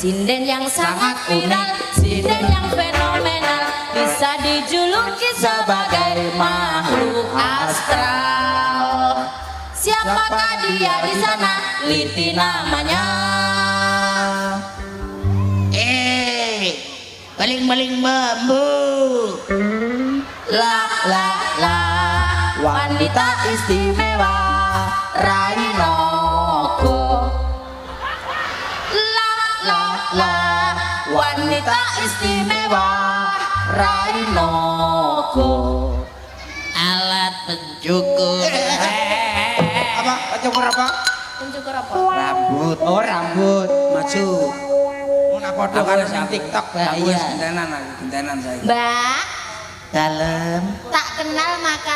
Sinden yang sangat viral, sinden yang fenomenal, bisa dijuluki sebagai makhluk astral. Siapakah dia di sana? Liti namanya. Baling-baling bambu. La la la, wanita istimewa Rainoko. La la la, wanita istimewa Rainoko. Alat pencukur. Apa? Pencukur apa? Pencukur apa? Rambut. Oh rambut. Maju. Mau foto kan di TikTok Iya. gentenan saya. Mbak, Dalam. tak kenal maka